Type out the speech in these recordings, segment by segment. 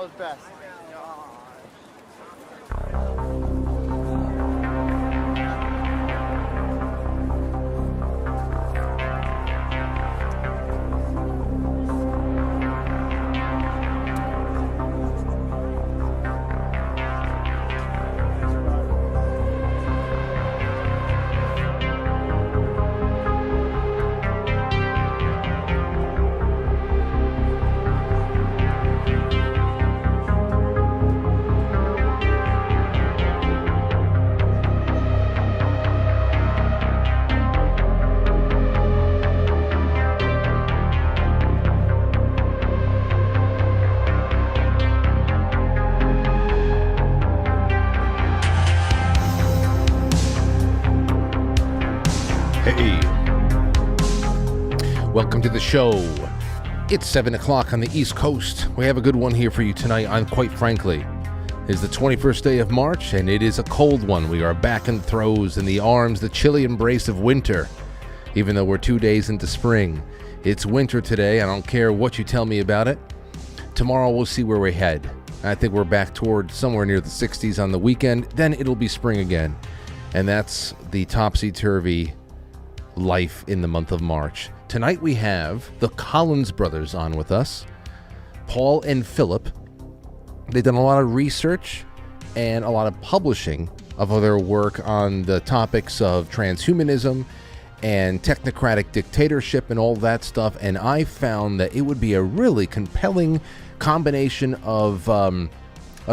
knows best. Welcome to the show. It's 7 o'clock on the East Coast. We have a good one here for you tonight. Quite frankly, it's the 21st day of March, and it is a cold one. We are back in throes, in the arms, the chilly embrace of winter. Even though we're 2 days into spring, it's winter today. I don't care what you tell me about it. Tomorrow we'll see where we head. I think we're back toward somewhere near the 60s on the weekend. Then it'll be spring again. And that's the topsy-turvy life in the month of March. Tonight we have the Collins brothers on with us, Paul and Phillip. They've done a lot of research and a lot of publishing of their work on the topics of transhumanism and technocratic dictatorship and all that stuff, and I found that it would be a really compelling combination of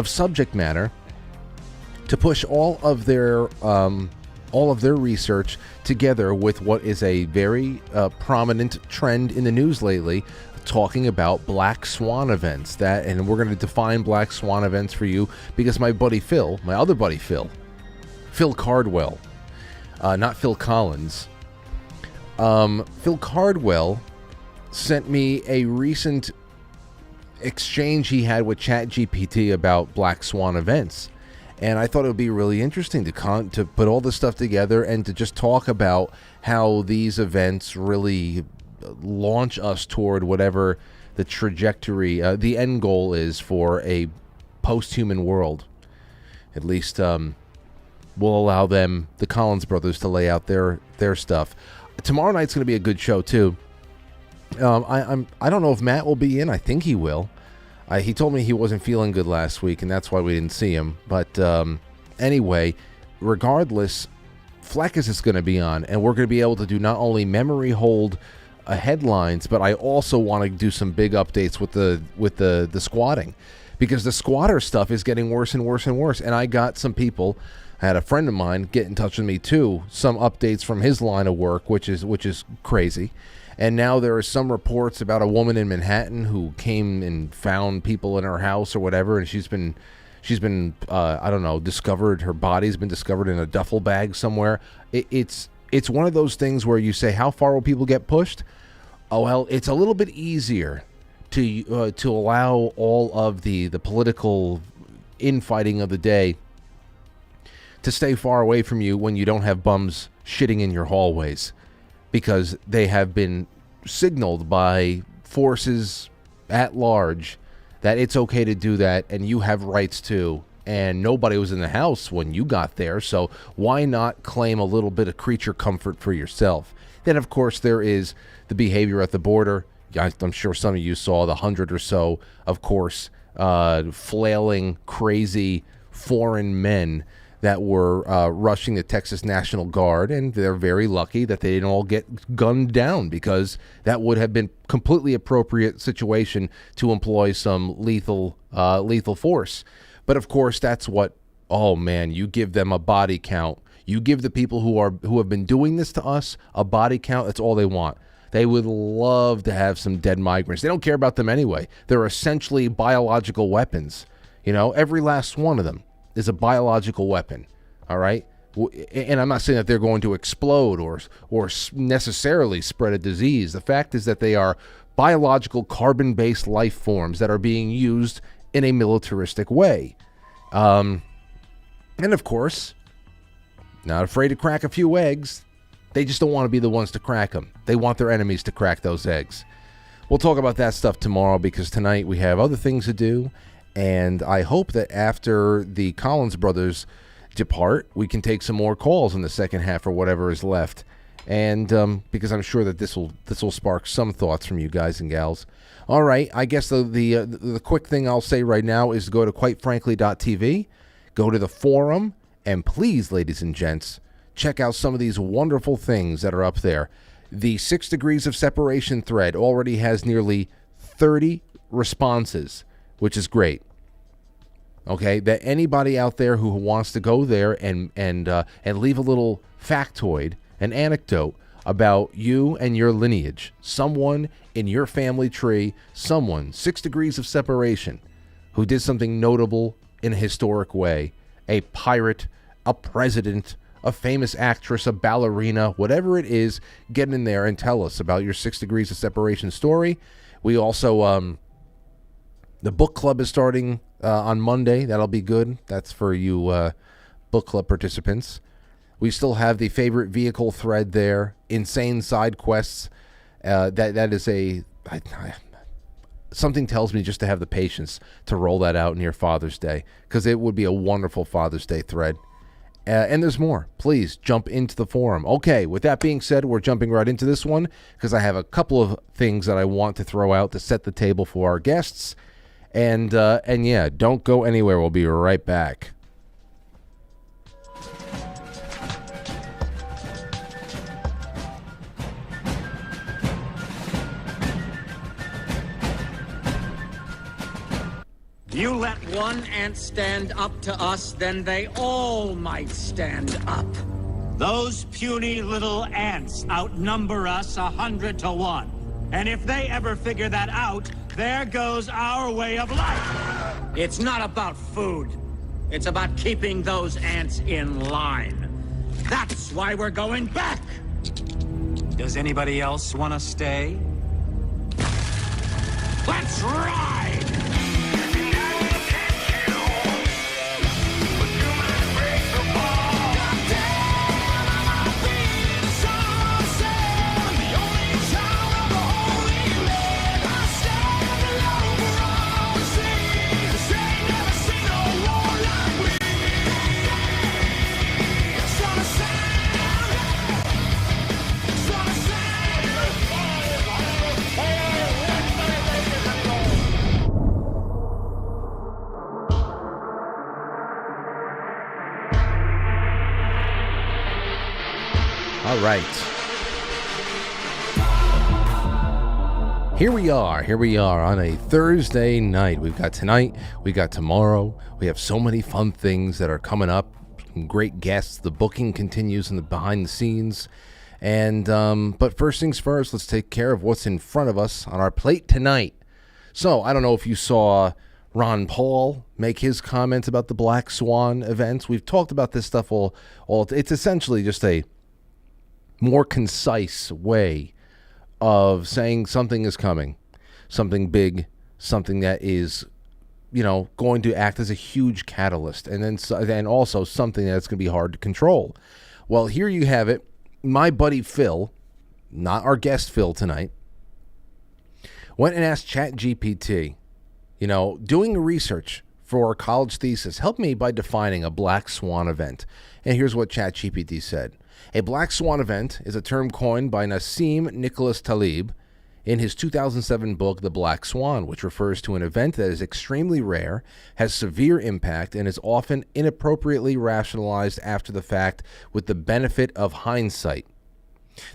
subject matter to push all of their research together with what is a very prominent trend in the news lately, talking about black swan events. And we're going to define black swan events for you because my other buddy Phil Cardwell, not Phil Collins, Phil Cardwell sent me a recent exchange he had with ChatGPT about black swan events. And I thought it would be really interesting to put all this stuff together and to just talk about how these events really launch us toward whatever the trajectory, the end goal is for a post-human world. At least we'll allow them, the Collins brothers, to lay out their stuff. Tomorrow night's going to be a good show, too. I don't know if Matt will be in. I think he will. He told me he wasn't feeling good last week, and that's why we didn't see him. But anyway, regardless, Fleckis is going to be on, and we're going to be able to do not only memory hold headlines, but I also want to do some big updates with the squatting, because the squatter stuff is getting worse and worse and worse. And I got some people. I had a friend of mine get in touch with me too. Some updates from his line of work, which is crazy. And now there are some reports about a woman in Manhattan who came and found people in her house or whatever, and she's been I don't know, discovered. Her body's been discovered in a duffel bag somewhere. It's one of those things where you say, how far will people get pushed? Oh well, it's a little bit easier to allow all of the political infighting of the day to stay far away from you when you don't have bums shitting in your hallways, because they have been signaled by forces at large that it's okay to do that and you have rights too. And nobody was in the house when you got there, so why not claim a little bit of creature comfort for yourself? Then, of course, there is the behavior at the border. I'm sure some of you saw the 100 or so, of course, flailing, crazy foreign men that were rushing the Texas National Guard, and they're very lucky that they didn't all get gunned down, because that would have been completely appropriate situation to employ some lethal force. But of course, that's what, oh man, you give them a body count. You give the people who have been doing this to us a body count. That's all they want. They would love to have some dead migrants. They don't care about them anyway. They're essentially biological weapons. You know, every last one of them is a biological weapon, all right? And I'm not saying that they're going to explode or necessarily spread a disease. The fact is that they are biological carbon-based life forms that are being used in a militaristic way. And of course, not afraid to crack a few eggs. They just don't want to be the ones to crack them. They want their enemies to crack those eggs. We'll talk about that stuff tomorrow, because tonight we have other things to do. And I hope that after the Collins brothers depart, we can take some more calls in the second half or whatever is left. And because I'm sure that this will spark some thoughts from you guys and gals. All right, I guess the quick thing I'll say right now is go to quitefrankly.tv, go to the forum, and please, ladies and gents, check out some of these wonderful things that are up there. The 6 Degrees of Separation thread already has nearly 30 responses, which is great. Okay, that anybody out there who wants to go there and leave a little factoid, an anecdote about you and your lineage, someone in your family tree, someone 6 degrees of separation who did something notable in a historic way, a pirate, a president, a famous actress, a ballerina, whatever it is, get in there and tell us about your 6 degrees of separation story. We also, the book club is starting on Monday. That'll be good. That's for you book club participants. We still have the favorite vehicle thread there. Insane side quests. That is something tells me just to have the patience to roll that out near Father's Day, because it would be a wonderful Father's Day thread. And there's more. Please jump into the forum. Okay, with that being said, we're jumping right into this one because I have a couple of things that I want to throw out to set the table for our guests. And yeah, don't go anywhere. We'll be right back. You let one ant stand up to us, then they all might stand up. Those puny little ants outnumber us 100 to 1. And if they ever figure that out, there goes our way of life. It's not about food. It's about keeping those ants in line. That's why we're going back. Does anybody else want to stay? Let's ride! All right. Here we are on a Thursday night. We've got tonight, we got tomorrow. We have so many fun things that are coming up. Some great guests. The booking continues in the behind the scenes. And but first things first, let's take care of what's in front of us on our plate tonight. So I don't know if you saw Ron Paul make his comments about the Black Swan events. We've talked about this stuff all. It's essentially just a more concise way of saying something is coming, something big, something that is, going to act as a huge catalyst, and then also something that's going to be hard to control. Well, here you have it. My buddy Phil, not our guest Phil tonight, went and asked ChatGPT, doing research for a college thesis, help me by defining a Black Swan event. And here's what ChatGPT said. A Black Swan event is a term coined by Nassim Nicholas Taleb in his 2007 book, The Black Swan, which refers to an event that is extremely rare, has severe impact, and is often inappropriately rationalized after the fact with the benefit of hindsight.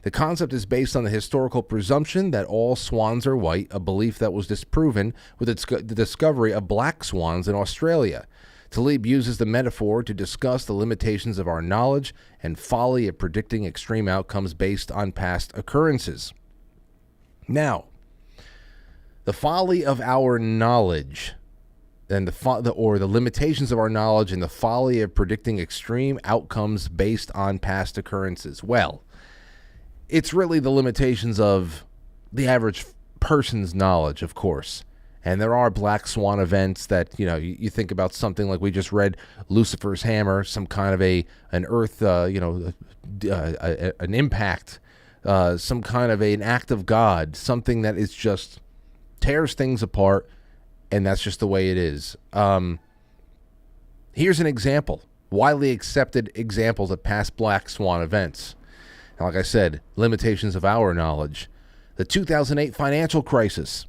The concept is based on the historical presumption that all swans are white, a belief that was disproven with the discovery of black swans in Australia. Taleb uses the metaphor to discuss the limitations of our knowledge and folly of predicting extreme outcomes based on past occurrences. Now, the folly of our knowledge and the limitations of our knowledge and the folly of predicting extreme outcomes based on past occurrences. Well, it's really the limitations of the average person's knowledge, of course. And there are Black Swan events that, you think about something like we just read Lucifer's Hammer, some kind of an earth, an impact, some kind of an act of God, something that is just tears things apart and that's just the way it is. Here's an example, widely accepted examples of past black swan events. And like I said, limitations of our knowledge. The 2008 financial crisis,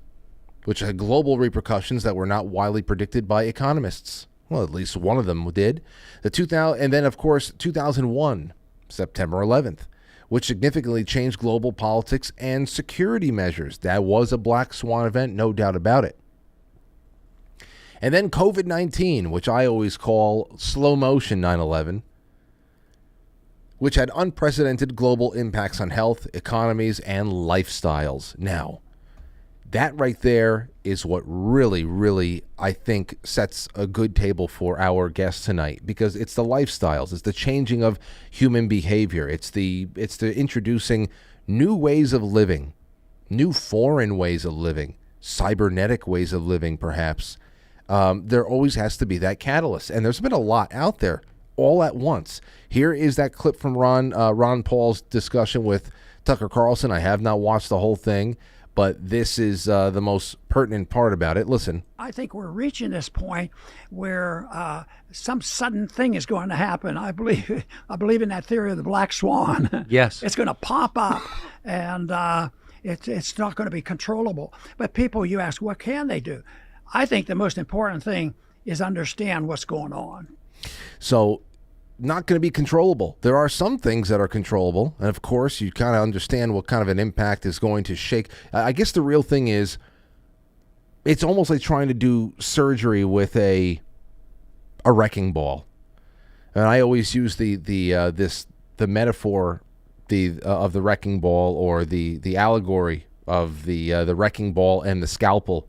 which had global repercussions that were not widely predicted by economists. Well, at least one of them did. And then, of course, 2001, September 11th, which significantly changed global politics and security measures. That was a black swan event, no doubt about it. And then COVID-19, which I always call slow motion 9/11, which had unprecedented global impacts on health, economies, and lifestyles. Now, that right there is what really, really, I think, sets a good table for our guest tonight, because it's the lifestyles, it's the changing of human behavior, it's the introducing new ways of living, new foreign ways of living, cybernetic ways of living, perhaps. There always has to be that catalyst, and there's been a lot out there all at once. Here is that clip from Ron Paul's discussion with Tucker Carlson. I have not watched the whole thing, but this is the most pertinent part about it. Listen. I think we're reaching this point where some sudden thing is going to happen. I believe in that theory of the black swan. Yes. It's going to pop up, and it's not going to be controllable. But people, you ask, what can they do? I think the most important thing is understand what's going on. So, not going to be controllable. There are some things that are controllable, and of course, you kind of understand what kind of an impact is going to shake. I guess the real thing is, it's almost like trying to do surgery with a wrecking ball. And I always use the metaphor of the wrecking ball, or the allegory of the wrecking ball and the scalpel.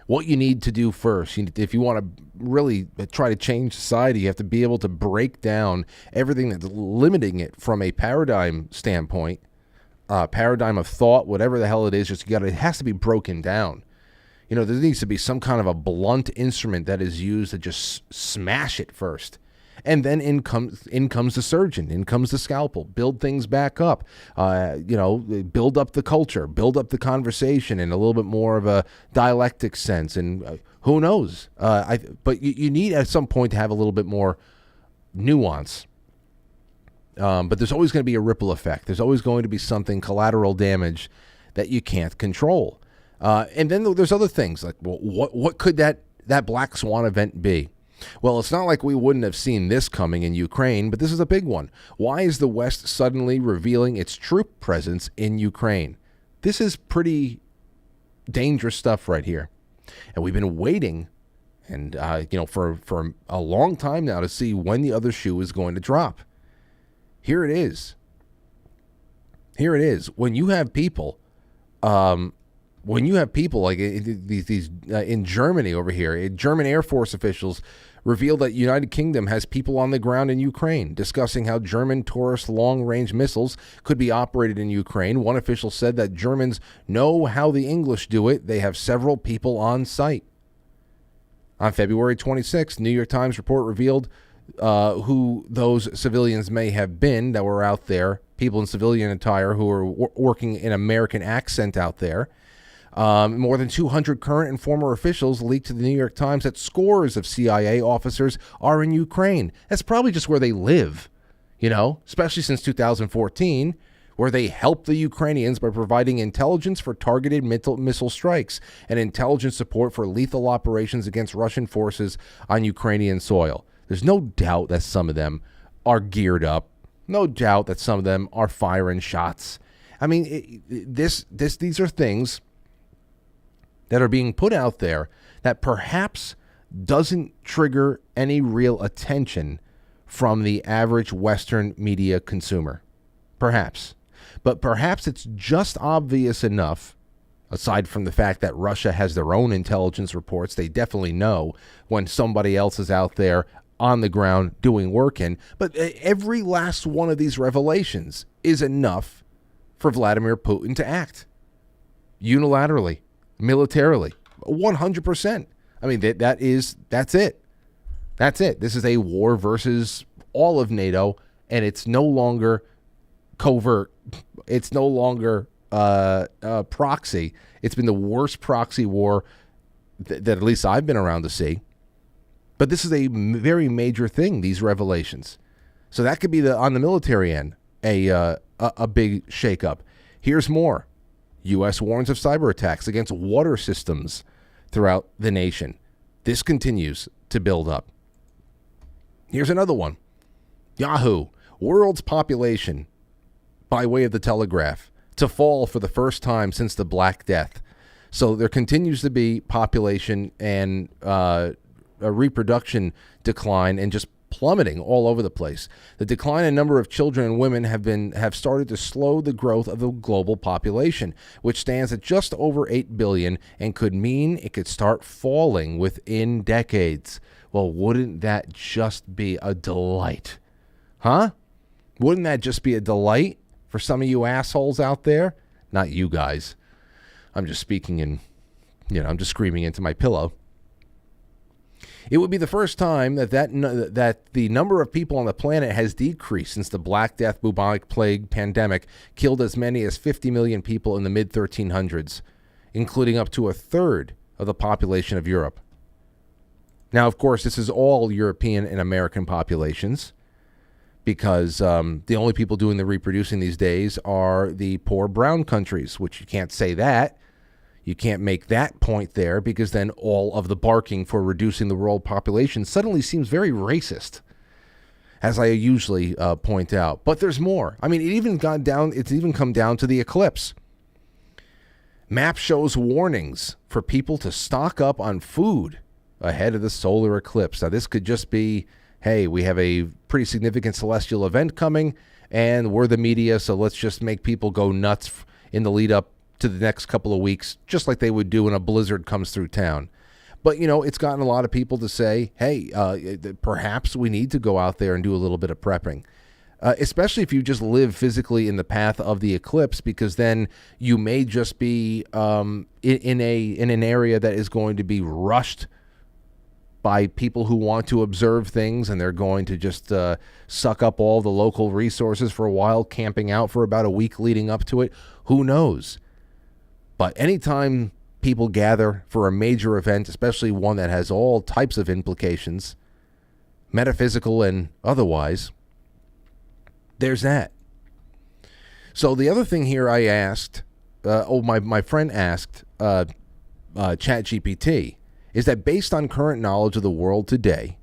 What you need to do first, if you want to really try to change society, you have to be able to break down everything that's limiting it from a paradigm standpoint, paradigm of thought, whatever the hell it is. It has to be broken down. There needs to be some kind of a blunt instrument that is used to just smash it first. And then in comes the surgeon, in comes the scalpel, build things back up, build up the culture, build up the conversation in a little bit more of a dialectic sense. And who knows? But you need at some point to have a little bit more nuance. But there's always going to be a ripple effect. There's always going to be something, collateral damage, that you can't control. And then there's other things like, well, what could that black swan event be? Well, it's not like we wouldn't have seen this coming in Ukraine, but this is a big one. Why is the West suddenly revealing its troop presence in Ukraine? This is pretty dangerous stuff right here. And we've been waiting and for a long time now to see when the other shoe is going to drop. Here it is. When you have people like these in Germany over here, German Air Force officials revealed that United Kingdom has people on the ground in Ukraine discussing how German Taurus long-range missiles could be operated in Ukraine. One official said that Germans know how the English do it. They have several people on site. On February 26th, New York Times report revealed who those civilians may have been that were out there, people in civilian attire who were working in American accent out there. More than 200 current and former officials leaked to the New York Times that scores of CIA officers are in Ukraine. That's probably just where they live, especially since 2014, where they helped the Ukrainians by providing intelligence for targeted missile strikes and intelligence support for lethal operations against Russian forces on Ukrainian soil. There's no doubt that some of them are geared up. No doubt that some of them are firing shots. I mean, these are things that are being put out there that perhaps doesn't trigger any real attention from the average Western media consumer. Perhaps. But perhaps it's just obvious enough, aside from the fact that Russia has their own intelligence reports. They definitely know when somebody else is out there on the ground doing work in. But every last one of these revelations is enough for Vladimir Putin to act unilaterally, militarily, 100%. I mean, that's it. That's it. This is a war versus all of NATO, and it's no longer covert. It's no longer proxy. It's been the worst proxy war that at least I've been around to see. But this is a very major thing, these revelations. So that could be on the military end, a big shakeup. Here's more. U.S. warns of cyber attacks against water systems throughout the nation. This continues to build up. Here's another one. Yahoo! World's population, by way of the Telegraph, to fall for the first time since the Black Death. So there continues to be population and a reproduction decline and just plummeting all over the place. The decline in number of children and women have started to slow the growth of the global population, which stands at just over 8 billion and could mean it could start falling within decades. Well, wouldn't that just be a delight? Huh? Wouldn't that just be a delight for some of you assholes out there? Not you guys. I'm just speaking I'm just screaming into my pillow. It would be the first time that the number of people on the planet has decreased since the Black Death bubonic plague pandemic killed as many as 50 million people in the mid-1300s, including up to a third of the population of Europe. Now, of course, this is all European and American populations, because the only people doing the reproducing these days are the poor brown countries, which you can't say that. You can't make that point there, because then all of the barking for reducing the world population suddenly seems very racist, as I usually point out. But there's more. I mean, it's even come down to the eclipse. Map shows warnings for people to stock up on food ahead of the solar eclipse. Now, this could just be, hey, we have a pretty significant celestial event coming, and we're the media, so let's just make people go nuts in the lead up to the next couple of weeks, just like they would do when a blizzard comes through town. But, it's gotten a lot of people to say, hey, perhaps we need to go out there and do a little bit of prepping, especially if you just live physically in the path of the eclipse, because then you may just be in an area that is going to be rushed by people who want to observe things, and they're going to just suck up all the local resources for a while, camping out for about a week leading up to it. Who knows? But anytime people gather for a major event, especially one that has all types of implications, metaphysical and otherwise, there's that. So the other thing here I asked, my friend asked ChatGPT, is that based on current knowledge of the world today,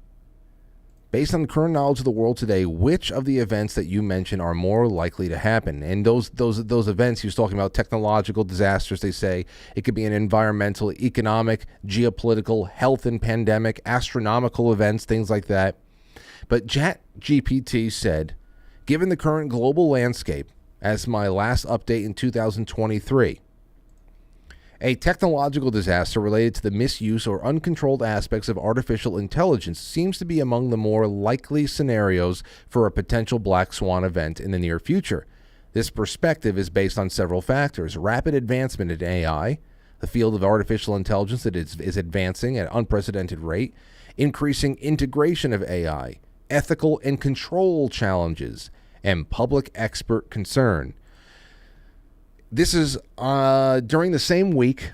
which of the events that you mentioned are more likely to happen? And those events he was talking about, technological disasters, they say. It could be an environmental, economic, geopolitical, health and pandemic, astronomical events, things like that. But ChatGPT said, given the current global landscape, as my last update in 2023, a technological disaster related to the misuse or uncontrolled aspects of artificial intelligence seems to be among the more likely scenarios for a potential black swan event in the near future. This perspective is based on several factors: rapid advancement in AI, the field of artificial intelligence that is advancing at an unprecedented rate, increasing integration of AI, ethical and control challenges, and public expert concern. This is during the same week.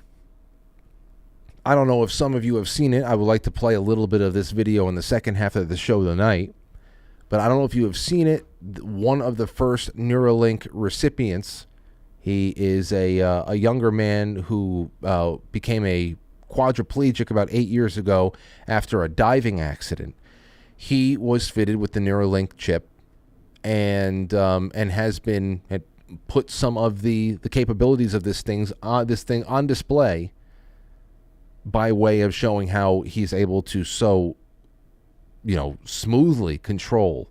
I don't know if some of you have seen it. I would like to play a little bit of this video in the second half of the show tonight. But I don't know if you have seen it. One of the first Neuralink recipients, he is a younger man who became a quadriplegic about 8 years ago after a diving accident. He was fitted with the Neuralink chip and has been put some of the capabilities of this thing on display by way of showing how he's able to smoothly control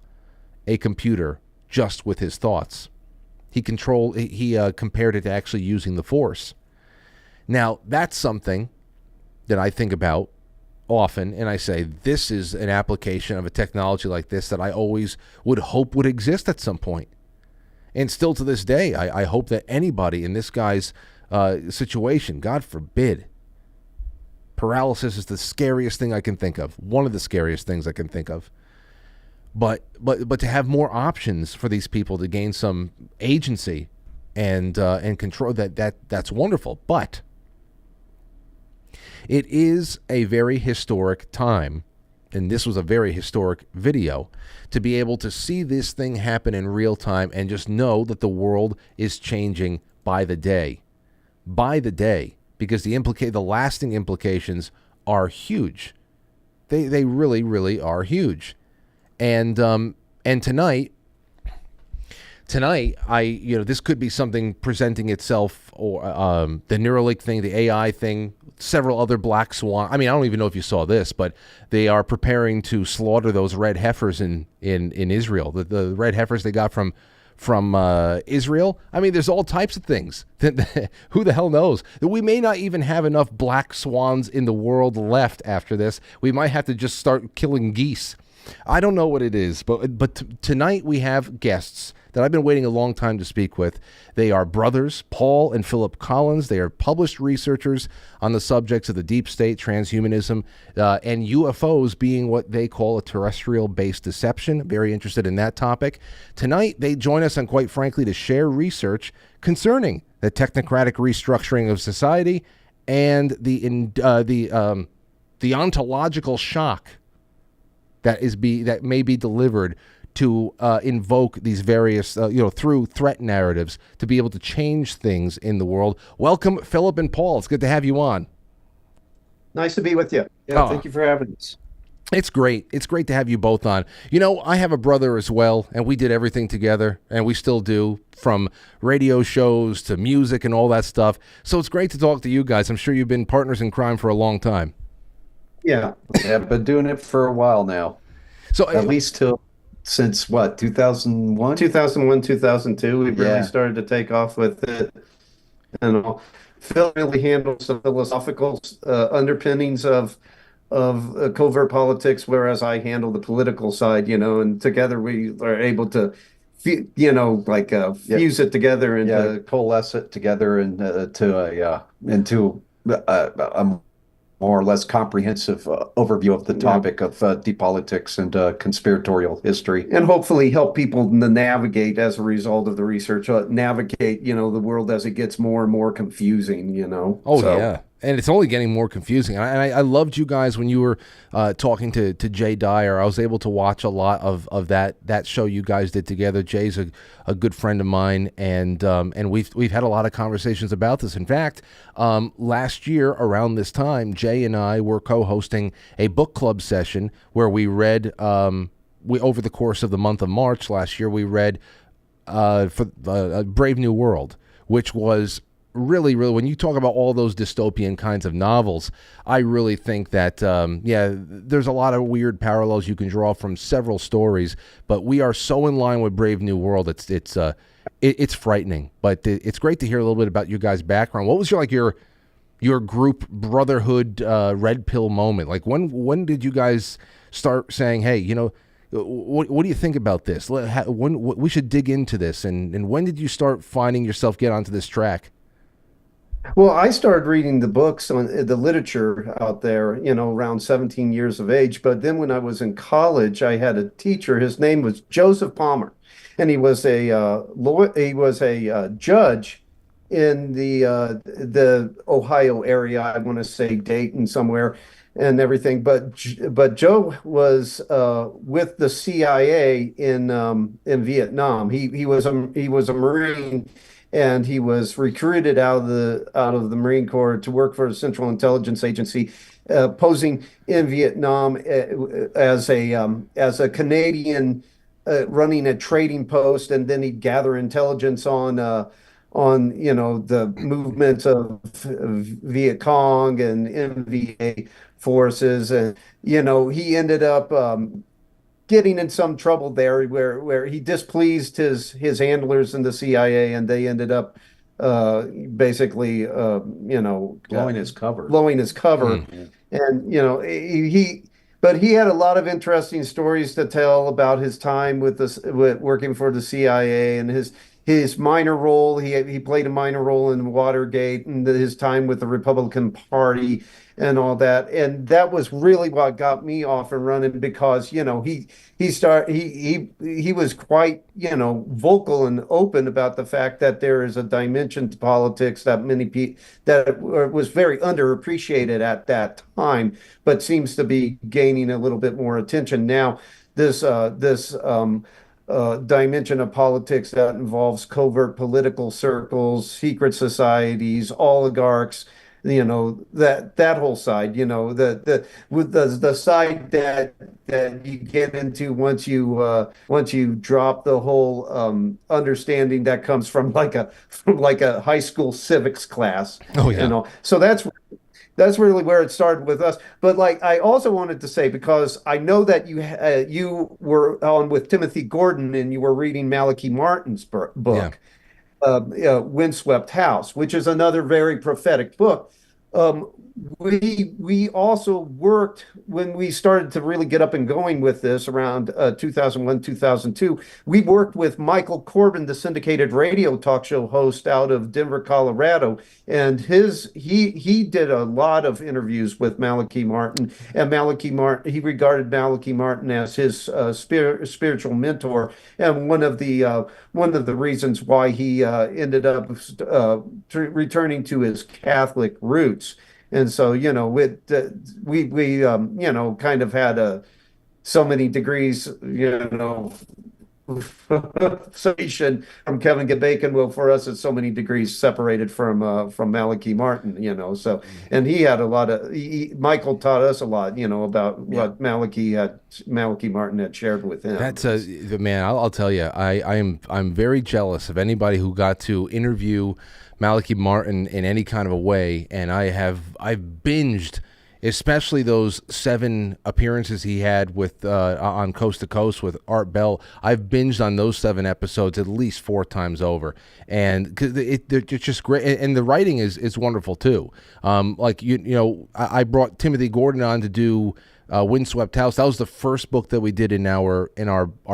a computer just with his thoughts. He compared it to actually using the Force. Now, that's something that I think about often, and I say this is an application of a technology like this that I always would hope would exist at some point. And still to this day, I hope that anybody in this guy's situation, God forbid, paralysis is the scariest thing I can think of. One of the scariest things I can think of. But to have more options for these people to gain some agency and control, that's wonderful. But It is a very historic time, and this was a very historic video, to be able to see this thing happen in real time and just know that the world is changing by the day. By the day. Because the lasting implications are huge. They really, really are huge. And tonight, this could be something presenting itself, or the Neuralink thing, the AI thing, several other black swan. I mean, I don't even know if you saw this, but they are preparing to slaughter those red heifers in Israel. The red heifers they got from Israel. I mean, there's all types of things. Who the hell knows? We may not even have enough black swans in the world left after this. We might have to just start killing geese. I don't know what it is, but tonight we have guests that I've been waiting a long time to speak with. They are brothers, Paul and Phillip Collins. They are published researchers on the subjects of the deep state, transhumanism, and UFOs being what they call a terrestrial-based deception. Very interested in that topic. Tonight, they join us, and quite frankly, to share research concerning the technocratic restructuring of society and the ontological shock that may be delivered to invoke these various, through threat narratives to be able to change things in the world. Welcome, Phillip and Paul. It's good to have you on. Nice to be with you. Yeah, thank you for having us. It's great. It's great to have you both on. I have a brother as well, and we did everything together, and we still do, from radio shows to music and all that stuff. So it's great to talk to you guys. I'm sure you've been partners in crime for a long time. Yeah, I've been doing it for a while now. So at least since what, 2001? 2001, 2002, we really started to take off with it. And Phil really handles the philosophical underpinnings of covert politics, whereas I handle the political side, and together we are able to, fuse it together and coalesce it together into a more or less comprehensive overview of the topic of deep politics and conspiratorial history. And hopefully help people navigate, as a result of the research, navigate, the world as it gets more and more confusing, Yeah. And it's only getting more confusing. And I loved you guys when you were talking to Jay Dyer. I was able to watch a lot of that show you guys did together. Jay's a good friend of mine, and we've had a lot of conversations about this. In fact, last year around this time, Jay and I were co-hosting a book club session where we read. Over the course of the month of March last year, we read for Brave New World, which was really, really, when you talk about all those dystopian kinds of novels, I really think that, there's a lot of weird parallels you can draw from several stories, but we are so in line with Brave New World. It's frightening, but it's great to hear a little bit about your guys' background. What was your group brotherhood red pill moment? Like when did you guys start saying, hey, what do you think about this? We should dig into this, and when did you start finding yourself get onto this track? Well, I started reading the books on the literature out there, around 17 years of age. But then when I was in college, I had a teacher. His name was Joseph Palmer, and he was a judge in the Ohio area. I want to say Dayton somewhere, and everything. But Joe was with the CIA in Vietnam. He was a Marine. And he was recruited out of the Marine Corps to work for the Central Intelligence Agency, posing in Vietnam as a Canadian running a trading post, and then he'd gather intelligence on the movements of Viet Cong and NVA forces, and he ended up getting in some trouble there where he displeased his handlers in the CIA, and they ended up basically blowing his cover. And he had a lot of interesting stories to tell about his time with working for the CIA, and his minor role. He played a minor role in Watergate and his time with the Republican Party and all that. And that was really what got me off and running because, he was quite, vocal and open about the fact that there is a dimension to politics that many people that was very underappreciated at that time, but seems to be gaining a little bit more attention now. This dimension of politics that involves covert political circles, secret societies, oligarchs, that whole side, the side that you get into once you drop the whole understanding that comes from like a high school civics class. Oh yeah. So that's really where it started with us. But like I also wanted to say, because I know that you were on with Timothy Gordon and you were reading Malachi Martin's Yeah. book, Windswept House, which is another very prophetic book. Um, we also worked when we started to really get up and going with this around 2001, 2002. We worked with Michael Corbin, the syndicated radio talk show host out of Denver, Colorado, and he did a lot of interviews with Malachi Martin. And Malachi Martin, he regarded Malachi Martin as his spiritual mentor, and one of the reasons why he ended up returning to his Catholic roots. And so, we kind of had so many degrees, separation from Kevin Bacon. Well, for us, it's so many degrees separated from Malachi Martin. So, and he had a lot of Michael taught us a lot, about what Malachi Martin had shared with him. That's the man. I'll tell you, I'm very jealous of anybody who got to interview Malachi Martin in any kind of a way, and I've binged, especially those 7 appearances he had with on Coast to Coast with Art Bell. I've binged on those 7 episodes at least 4 times over, and because they're just great, and the writing is wonderful too. I brought Timothy Gordon on to do Windswept House. That was the first book that we did in our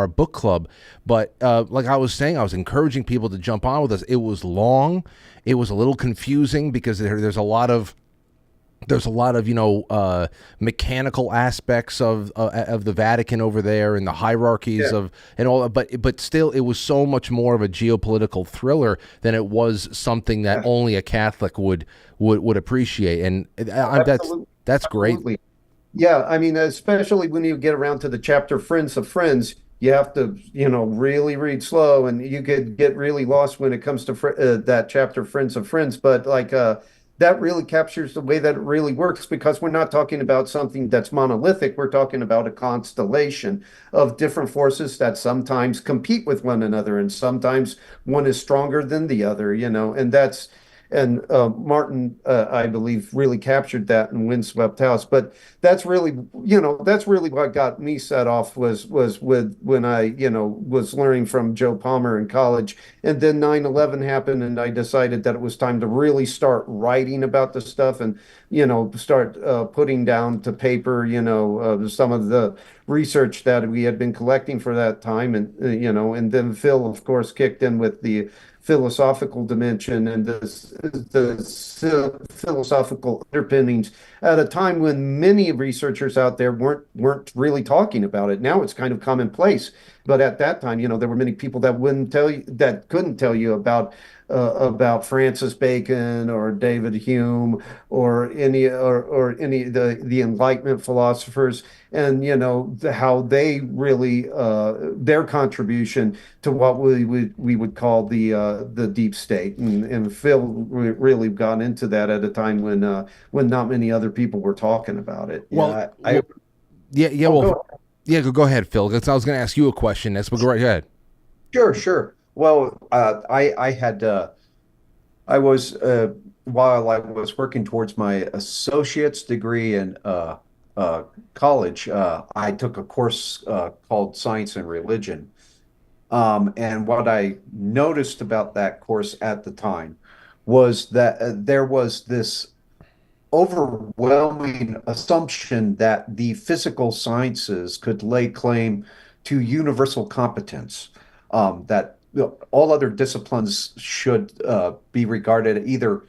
book club. But like I was saying, I was encouraging people to jump on with us. It was long. It was a little confusing because there's a lot of mechanical aspects of the Vatican over there and the hierarchies of and all, but still it was so much more of a geopolitical thriller than it was something that only a Catholic would appreciate, and that's great. Absolutely. Yeah, I mean, especially when you get around to the chapter Friends of Friends, you have to, really read slow, and you could get really lost when it comes to that chapter Friends of Friends. But that really captures the way that it really works, because we're not talking about something that's monolithic. We're talking about a constellation of different forces that sometimes compete with one another, and sometimes one is stronger than the other, and Martin, I believe, really captured that in Windswept House. But that's really what got me set off was when I, was learning from Joe Palmer in college. And then 9/11 happened, and I decided that it was time to really start writing about the stuff and, start putting down to paper, some of the research that we had been collecting for that time. And then Phil, of course, kicked in with the philosophical dimension and the philosophical underpinnings at a time when many researchers out there weren't really talking about it. Now it's kind of commonplace, but at that time, there were many people that couldn't tell you about Francis Bacon or David Hume or any of the Enlightenment philosophers, and how they really their contribution to what we would call the deep state, and Phil really got into that at a time when not many other people were talking about it. Well, go ahead, Phil. 'Cause I was going to ask you a question. But go right ahead. Sure. Well, I was while I was working towards my associate's degree in college, I took a course called Science and Religion. And what I noticed about that course at the time was that there was this overwhelming assumption that the physical sciences could lay claim to universal competence. That all other disciplines should be regarded either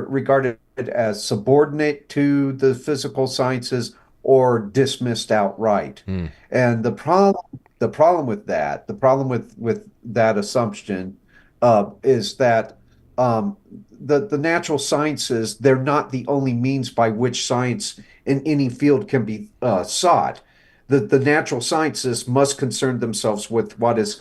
regarded as subordinate to the physical sciences or dismissed outright. And the problem with that, with that assumption, is that the natural sciences, they're not the only means by which science in any field can be sought. The natural sciences must concern themselves with what is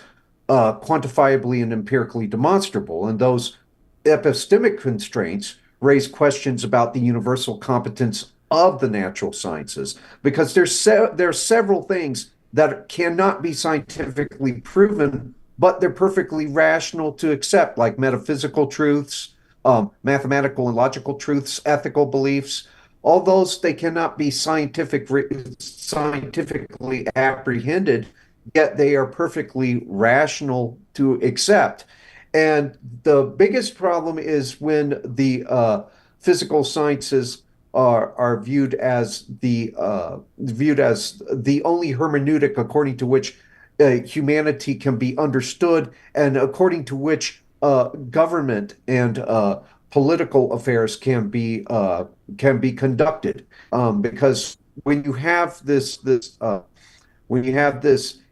quantifiably and empirically demonstrable, and those epistemic constraints raise questions about the universal competence of the natural sciences, because there are several things that cannot be scientifically proven, but they're perfectly rational to accept, like metaphysical truths, mathematical and logical truths, ethical beliefs. All those, they cannot be scientifically apprehended, yet they are perfectly rational to accept. And the biggest problem is when the physical sciences are viewed as the only hermeneutic according to which humanity can be understood, and according to which government and political affairs can be conducted. Because when you have this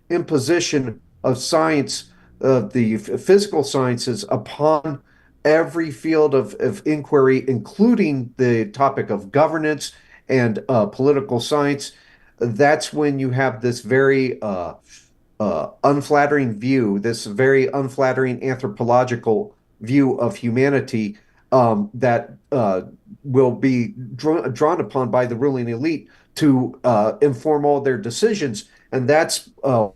imposition of science, of the physical sciences, upon every field of inquiry, including the topic of governance and political science, that's when you have this very unflattering view, this very unflattering anthropological view of humanity, that will be drawn upon by the ruling elite to inform all their decisions. And that's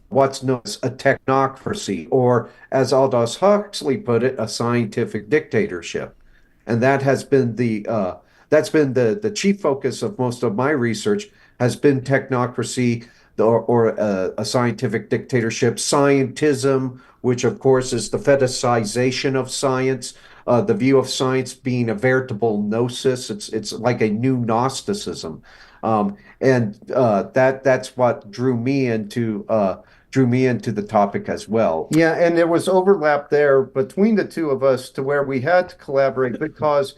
what's known as a technocracy, or as Aldous Huxley put it, a scientific dictatorship. And that's been the chief focus of most of my research, has been technocracy, or a scientific dictatorship. Scientism, which of course is the fetishization of science, the view of science being a veritable gnosis. It's like a new Gnosticism. And that's what drew me into the topic as well. Yeah, and there was overlap there between the two of us to where we had to collaborate, because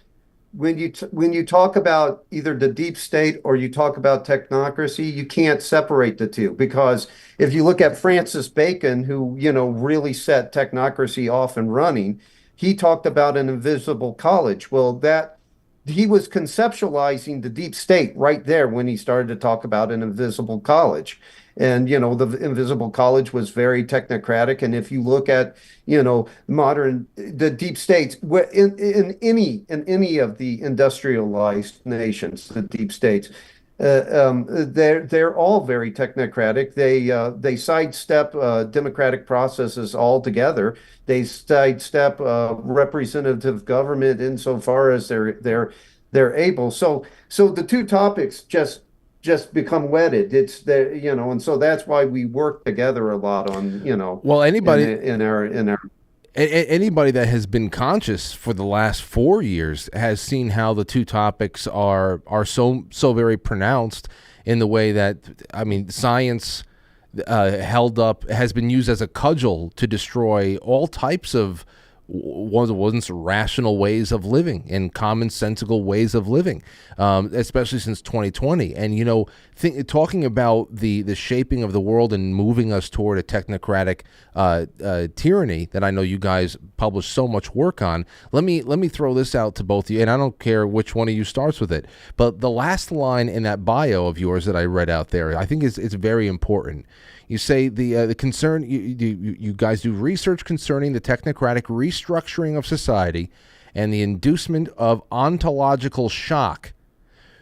when you talk about either the deep state or you talk about technocracy, you can't separate the two. Because if you look at Francis Bacon, who really set technocracy off and running, he talked about an invisible college. Well, that he was conceptualizing the deep state right there when he started to talk about an invisible college. And, the invisible college was very technocratic. And if you look at, the deep states, in any of the industrialized nations, the deep states, they're all very technocratic. They sidestep democratic processes altogether. They sidestep representative government insofar as they're able. So the two topics just become wedded. It's the and so that's why we work together a lot on Well, anybody in our anybody that has been conscious for the last 4 years has seen how the two topics are so very pronounced, in the way that, I mean, science held up has been used as a cudgel to destroy all types of once rational ways of living and commonsensical ways of living, especially since 2020. And talking about the shaping of the world and moving us toward a technocratic tyranny that I know you guys publish so much work on. Let me throw this out to both of you, and I don't care which one of you starts with it, but the last line in that bio of yours that I read out there, I think is very important. You say the concern, you guys do research concerning the technocratic restructuring of society and the inducement of ontological shock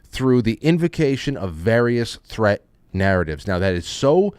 through the invocation of various threat narratives. Now, that is so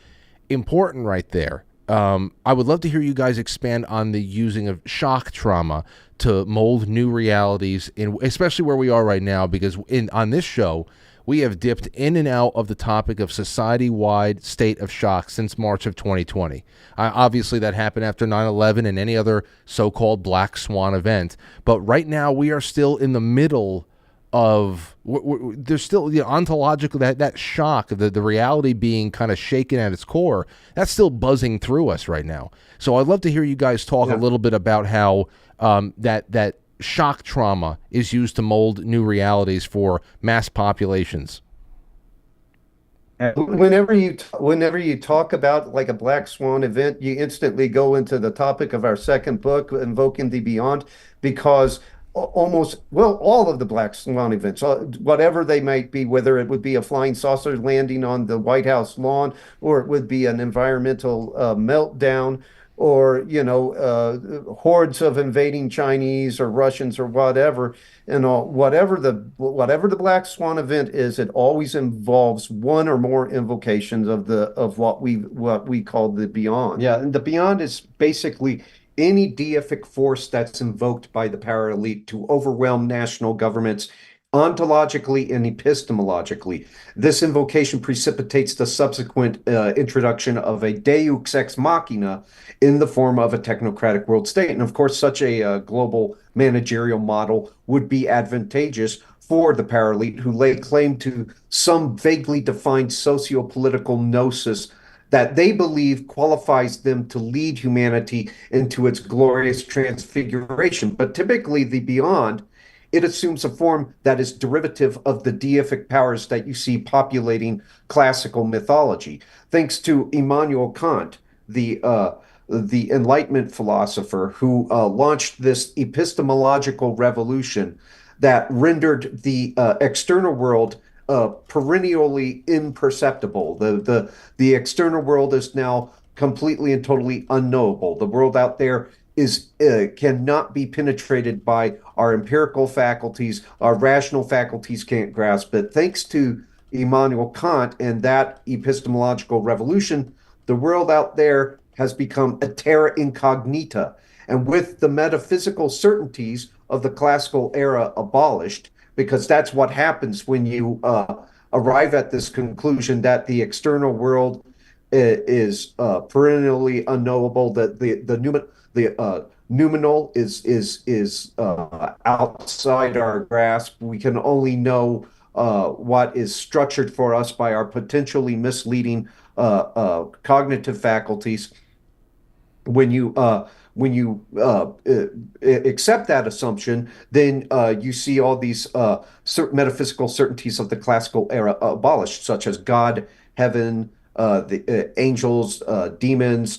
important right there. I would love to hear you guys expand on the using of shock trauma to mold new realities, especially where we are right now, because on this show, we have dipped in and out of the topic of society-wide state of shock since March of 2020. Obviously, that happened after 9/11 and any other so-called black swan event. But right now, we are still in the middle of there's still the ontological that shock, the reality being kind of shaken at its core. That's still buzzing through us right now. So I'd love to hear you guys talk a little bit about how that shock trauma is used to mold new realities for mass populations. Whenever you talk about like a black swan event, you instantly go into the topic of our second book, Invoking the Beyond, because all of the black swan events, whatever they might be, whether it would be a flying saucer landing on the White House lawn, or it would be an environmental meltdown, or hordes of invading Chinese or Russians or whatever, and whatever the black swan event is, it always involves one or more invocations of what we call the beyond. Yeah, and the beyond is basically any deific force that's invoked by the power elite to overwhelm national governments ontologically and epistemologically. This invocation precipitates the subsequent introduction of a deus ex machina in the form of a technocratic world state. And of course, such a global managerial model would be advantageous for the power elite, who lay claim to some vaguely defined socio-political gnosis that they believe qualifies them to lead humanity into its glorious transfiguration. But typically, the beyond, it assumes a form that is derivative of the deific powers that you see populating classical mythology. Thanks to Immanuel Kant, the Enlightenment philosopher who launched this epistemological revolution that rendered the external world perennially imperceptible. The external world is now completely and totally unknowable. The world out there is cannot be penetrated by our empirical faculties. Our rational faculties can't grasp it. Thanks to Immanuel Kant and that epistemological revolution, the world out there has become a terra incognita. And with the metaphysical certainties of the classical era abolished, because that's what happens when you arrive at this conclusion that the external world is perennially unknowable, that the noumenal is outside our grasp. We can only know what is structured for us by our potentially misleading cognitive faculties. When you accept that assumption, then you see all these certain metaphysical certainties of the classical era abolished, such as God, heaven, the angels, demons,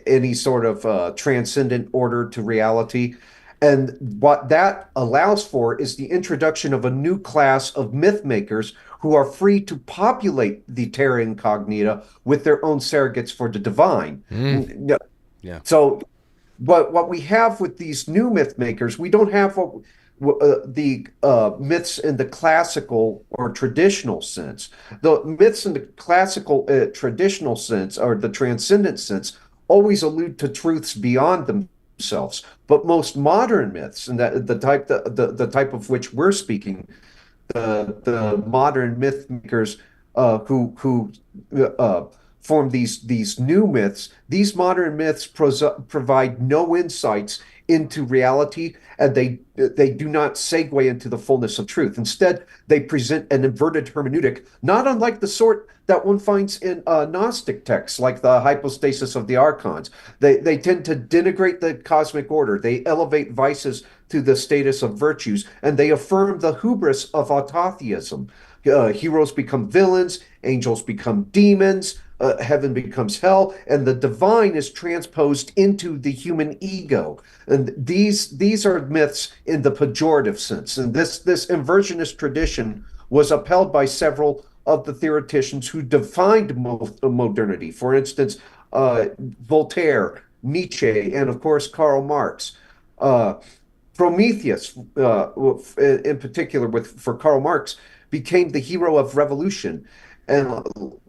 any sort of transcendent order to reality. And what that allows for is the introduction of a new class of myth makers who are free to populate the terra incognita with their own surrogates for the divine. Yeah. So what we have with these new myth makers, we don't have the myths in the classical or traditional sense. The myths in the classical traditional sense, or the transcendent sense, always allude to truths beyond themselves. But most modern myths, and that the type of which we're speaking, the modern myth makers who form these new myths, these modern myths provide no insights into reality, and they do not segue into the fullness of truth. Instead, they present an inverted hermeneutic, not unlike the sort that one finds in Gnostic texts, like the hypostasis of the archons. They tend to denigrate the cosmic order. They elevate vices to the status of virtues, and they affirm the hubris of autotheism. Heroes become villains, angels become demons, heaven becomes hell, and the divine is transposed into the human ego. And these are myths in the pejorative sense. And this inversionist tradition was upheld by several of the theoreticians who defined modernity. For instance, Voltaire, Nietzsche, and of course Karl Marx. Prometheus, in particular, for Karl Marx, became the hero of revolution. And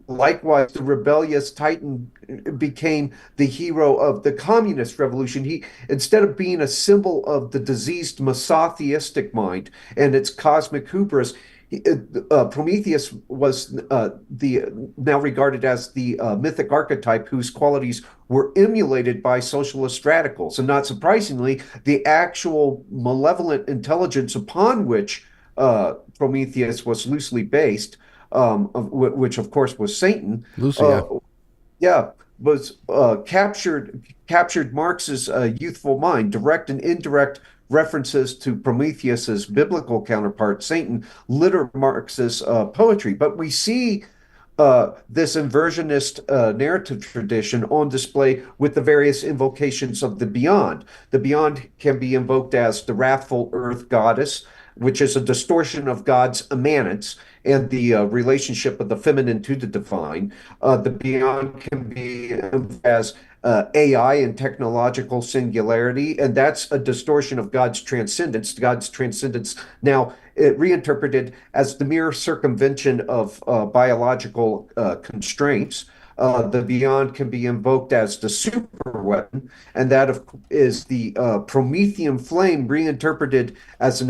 likewise, the rebellious Titan became the hero of the communist revolution. He, instead of being a symbol of the diseased Masotheistic mind and its cosmic hubris, Prometheus was now regarded as the mythic archetype whose qualities were emulated by socialist radicals. And not surprisingly, the actual malevolent intelligence upon which Prometheus was loosely based, which of course was Satan. Lucy, yeah. Uh, yeah, was captured Marx's youthful mind. Direct and indirect references to Prometheus's biblical counterpart, Satan, litter Marx's poetry. But we see this inversionist narrative tradition on display with the various invocations of the beyond. The beyond can be invoked as the wrathful earth goddess, which is a distortion of God's immanence and the relationship of the feminine to the divine. The beyond can be as AI and technological singularity, and that's a distortion of God's transcendence. God's transcendence now reinterpreted as the mere circumvention of biological constraints. The beyond can be invoked as the super weapon, and that is the Promethean flame reinterpreted as an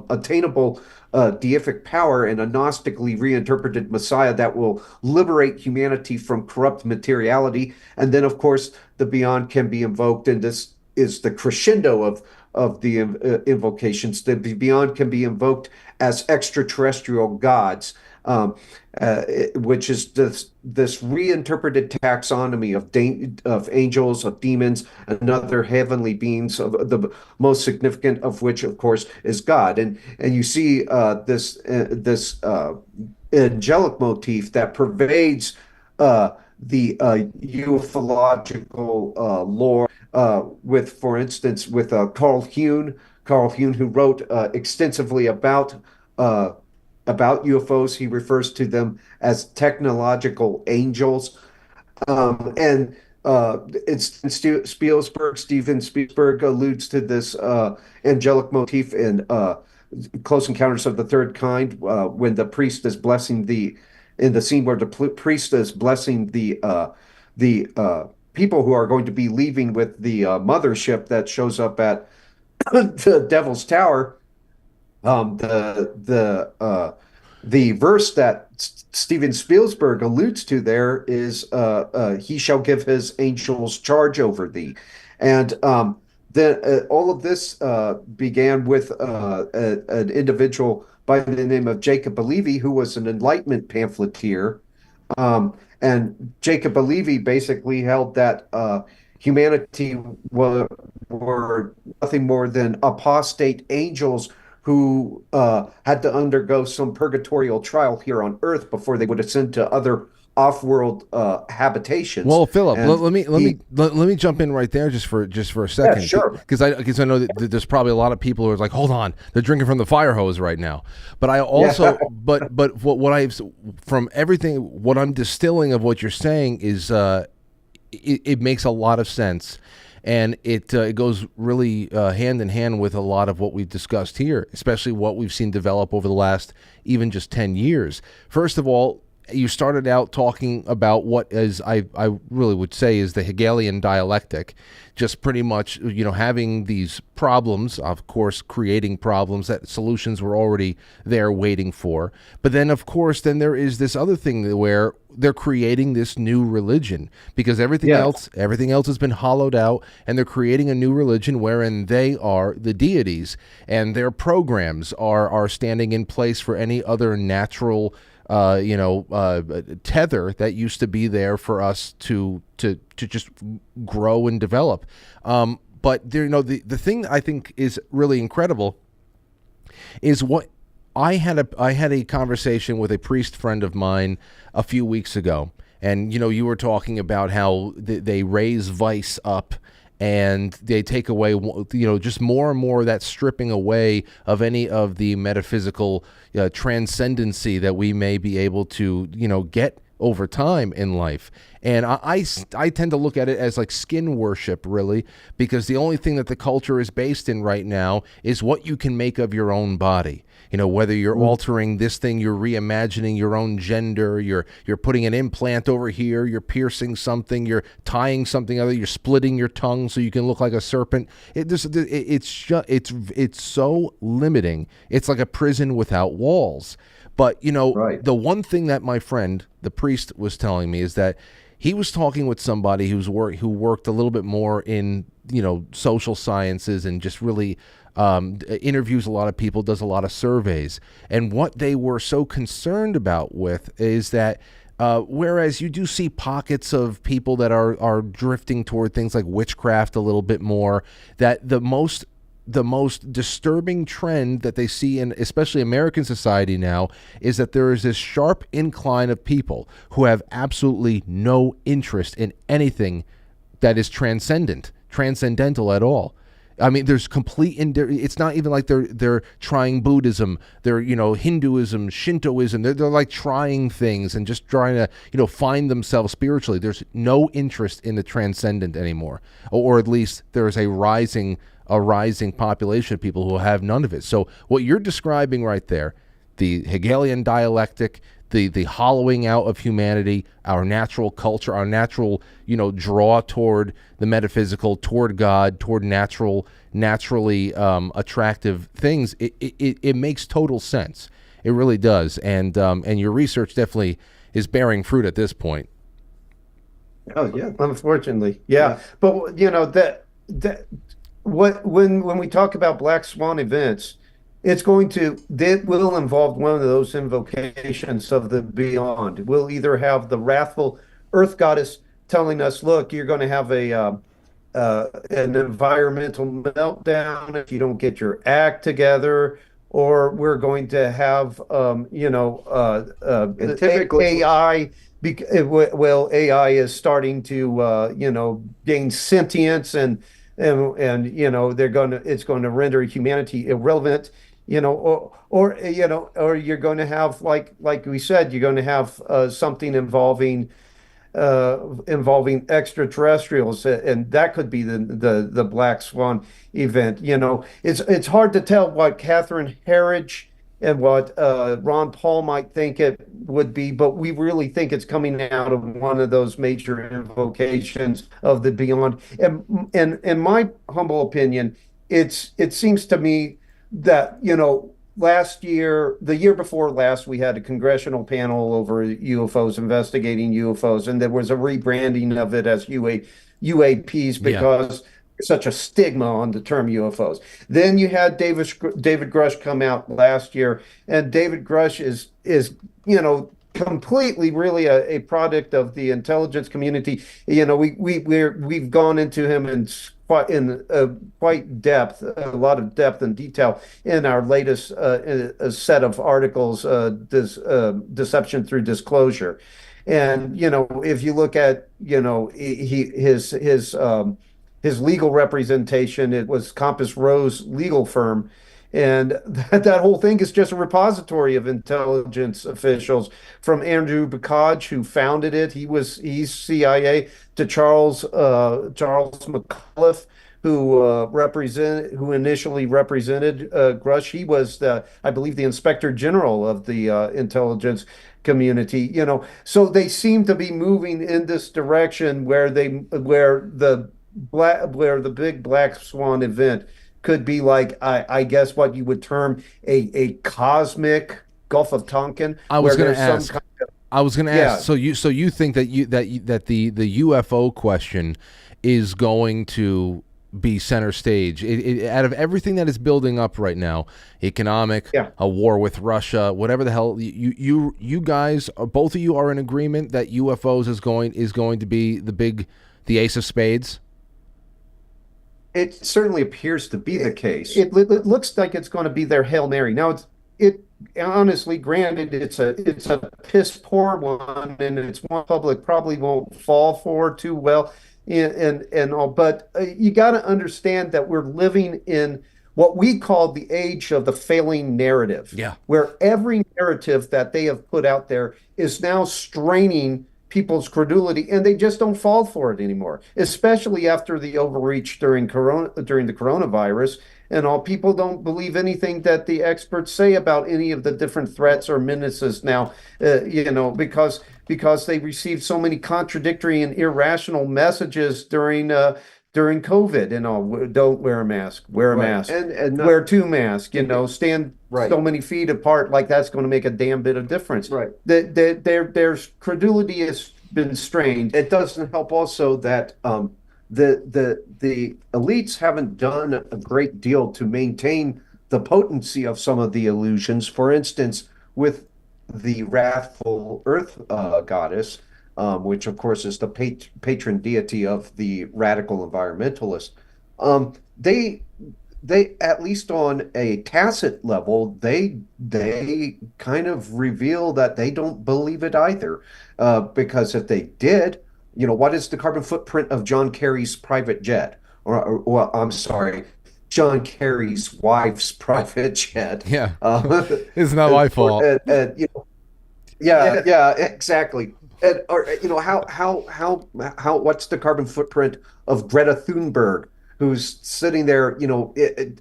attainable deific power and a Gnostically reinterpreted Messiah that will liberate humanity from corrupt materiality. And then, of course, the beyond can be invoked, and this is the crescendo of the invocations. The beyond can be invoked as extraterrestrial gods, which is this reinterpreted taxonomy of angels, of demons, and other heavenly beings. Of the most significant of which, of course, is God. And you see this angelic motif that pervades the ufological lore. For instance, with Carl Jung, who wrote extensively about UFOs. He refers to them as technological angels. And Steven Spielberg alludes to this angelic motif in Close Encounters of the Third Kind, when the priest is blessing in the scene where the priest is blessing the people who are going to be leaving with the mothership that shows up at the Devil's Tower. The verse that Steven Spielberg alludes to there is, "He shall give his angels charge over thee," and all of this began with an individual by the name of Jacob Levy, who was an Enlightenment pamphleteer. And Jacob Levy basically held that humanity were nothing more than apostate angels who had to undergo some purgatorial trial here on Earth before they would ascend to other off-world habitations. Well, Philip, let me jump in right there just for a second. Yeah, sure. Because I know that there's probably a lot of people who are like, hold on, they're drinking from the fire hose right now. But I also, but what I've from everything, what I'm distilling of what you're saying is, it makes a lot of sense. And it goes really hand in hand with a lot of what we've discussed here, especially what we've seen develop over the last even just 10 years. First of all, you started out talking about what is, I really would say, is the Hegelian dialectic, just pretty much, having these problems, of course, creating problems that solutions were already there waiting for. But then, of course, then there is this other thing where they're creating this new religion because everything else has been hollowed out, and they're creating a new religion wherein they are the deities, and their programs are standing in place for any other natural tether that used to be there for us to just grow and develop. But there, the thing I think is really incredible is what I had a conversation with a priest friend of mine a few weeks ago, and you were talking about how they raise vice up. And they take away, just more and more of that stripping away of any of the metaphysical transcendency that we may be able to, get over time in life. And I tend to look at it as like skin worship, really, because the only thing that the culture is based in right now is what you can make of your own body. Whether you're altering this thing, you're reimagining your own gender, you're putting an implant over here, you're piercing something, you're tying something other, you're splitting your tongue so you can look like a serpent. It's so limiting. It's like a prison without walls. But Right. The one thing that my friend, the priest, was telling me is that he was talking with somebody who worked a little bit more in social sciences and just really interviews a lot of people, does a lot of surveys. And what they were so concerned about with is that whereas you do see pockets of people that are drifting toward things like witchcraft a little bit more, that the most disturbing trend that they see in especially American society now is that there is this sharp incline of people who have absolutely no interest in anything that is transcendental at all. I mean, there's complete. It's not even like they're trying Buddhism. They're Hinduism, Shintoism. They're like trying things and just trying to find themselves spiritually. There's no interest in the transcendent anymore, or at least there is a rising population of people who have none of it. So what you're describing right there, the Hegelian dialectic, the hollowing out of humanity, our natural culture, our natural, draw toward the metaphysical, toward God, toward naturally attractive things. It makes total sense. It really does. And your research definitely is bearing fruit at this point. Oh yeah, unfortunately, yeah. But when we talk about black swan events, it will involve one of those invocations of the beyond. We'll either have the wrathful earth goddess telling us, look, you're going to have an environmental meltdown if you don't get your act together, or we're going to have And typically, AI. Well, AI is starting to gain sentience, and it's going to render humanity irrelevant. Or you're going to have, like we said, you're going to have something involving extraterrestrials, and that could be the black swan event. It's hard to tell what Catherine Herridge and what Ron Paul might think it would be, but we really think it's coming out of one of those major invocations of the beyond. And in my humble opinion, it seems to me that the year before last, we had a congressional panel over UFOs, investigating UFOs, and there was a rebranding of it as UAPs because there's such a stigma on the term UFOs. Then you had David Grush come out last year, and David Grush is completely really a product of the intelligence community. We've gone into him in quite depth, a lot of depth and detail in our latest set of articles, Deception Through Disclosure. And if you look at his legal representation, it was Compass Rose legal firm. And that whole thing is just a repository of intelligence officials, from Andrew Bacaj, who founded it. He's CIA, to Charles McAuliffe, who initially represented Grush. He was I believe, the Inspector General of the intelligence community. So they seem to be moving in this direction where the big black swan event could be like, I guess, what you would term a cosmic Gulf of Tonkin. I was going to ask. So you think that the UFO question is going to be center stage? Out of everything that is building up right now, economic, a war with Russia, whatever the hell, you guys, both of you are in agreement that UFOs is going to be the ace of spades. It certainly appears to be the case. It looks like it's going to be their Hail Mary. Now, it honestly, granted, it's a piss poor one, and it's one public probably won't fall for too well, and all. But you got to understand that we're living in what we call the age of the failing narrative, where every narrative that they have put out there is now straining people's credulity, and they just don't fall for it anymore, especially after the overreach during the coronavirus and all. People don't believe anything that the experts say about any of the different threats or menaces now, because they received so many contradictory and irrational messages during COVID and all. Don't wear a mask, wear a mask, and wear two masks, stand so many feet apart, like that's going to make a damn bit of difference. Right. Their credulity has been strained. It doesn't help also that the elites haven't done a great deal to maintain the potency of some of the illusions. For instance, with the wrathful Earth goddess, which of course is the patron deity of the radical environmentalists. Um, they they at least on a tacit level, they kind of reveal that they don't believe it either. Because if they did, what is the carbon footprint of John Kerry's private jet? Well, I'm sorry, John Kerry's wife's private jet. Yeah, Uh, it's not my fault. yeah, yeah, exactly. And or what's the carbon footprint of Greta Thunberg, who's sitting there,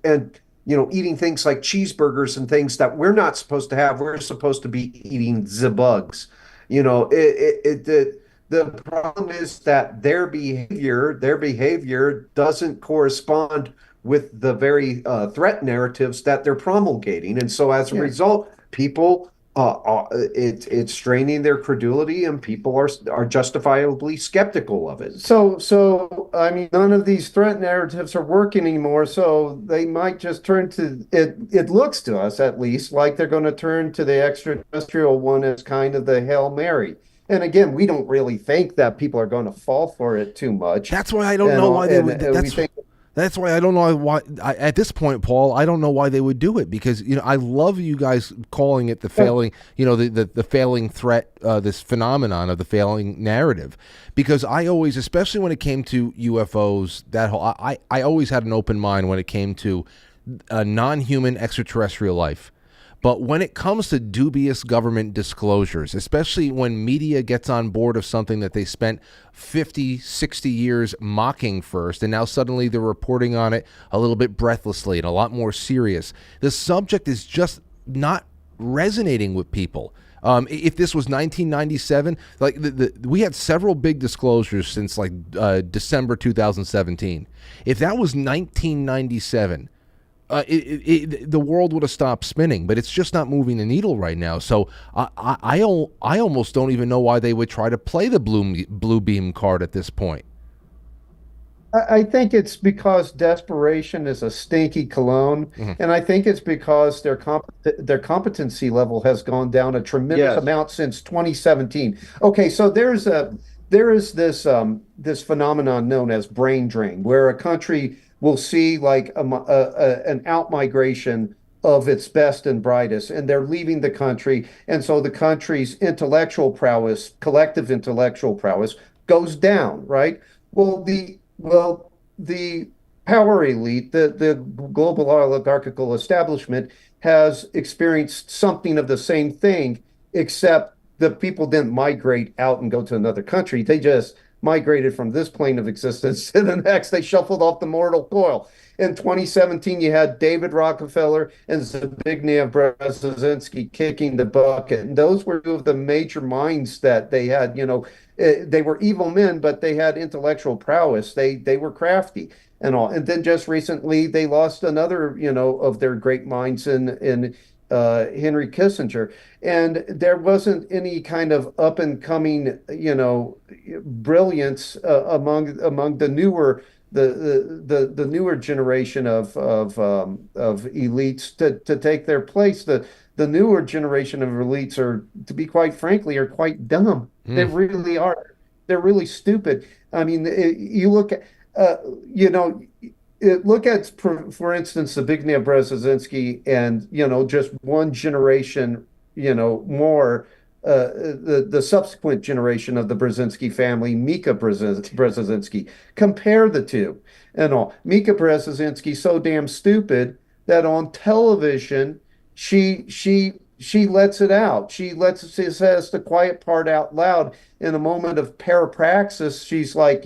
and eating things like cheeseburgers and things that we're not supposed to have. We're supposed to be eating the bugs. The problem is that their behavior doesn't correspond with the very threat narratives that they're promulgating, and so as a result, people it's straining their credulity, and people are justifiably skeptical of it. So I mean, none of these threat narratives are working anymore. So they might just turn to it. It looks to us, at least, like they're going to turn to the extraterrestrial one as kind of the Hail Mary. And again, we don't really think that people are going to fall for it too much. That's why I don't know why they would. That's why I don't know why. At this point, Paul, I don't know why they would do it, because I love you guys calling it the failing, the failing threat, this phenomenon of the failing narrative, because I always, especially when it came to UFOs, I always had an open mind when it came to non-human extraterrestrial life. But when it comes to dubious government disclosures, especially when media gets on board of something that they spent 50, 60 years mocking first, and now suddenly they're reporting on it a little bit breathlessly and a lot more serious, the subject is just not resonating with people. If this was 1997, like we had several big disclosures since December 2017. If that was 1997, the world would have stopped spinning, but it's just not moving the needle right now. So I almost don't even know why they would try to play the blue beam card at this point. I think it's because desperation is a stinky cologne, and I think it's because their competency level has gone down a tremendous amount since 2017. Okay, so there is this phenomenon known as brain drain, where a country will see like an outmigration of its best and brightest, and they're leaving the country, and so the country's intellectual prowess, collective intellectual prowess, goes down, right? The power elite, the global oligarchical establishment, has experienced something of the same thing, except the people didn't migrate out and go to another country. They just migrated from this plane of existence to the next. They shuffled off the mortal coil. In 2017, you had David Rockefeller and Zbigniew Brzezinski kicking the bucket. And those were two of the major minds that they had. They were evil men, but they had intellectual prowess. They were crafty and all. And then just recently, they lost another, of their great minds in Henry Kissinger, and there wasn't any kind of up and coming, brilliance among the newer generation of elites to take their place. The newer generation of elites are, to be quite frankly, are quite dumb. They really are. They're really stupid. I mean, you look at, look at, for instance, Zbigniew Brzezinski, and just one generation, more, the subsequent generation of the Brzezinski family, Mika Brzezinski. Compare the two and all. Mika Brzezinski so damn stupid that on television she lets it out. She says the quiet part out loud. In a moment of parapraxis, she's like,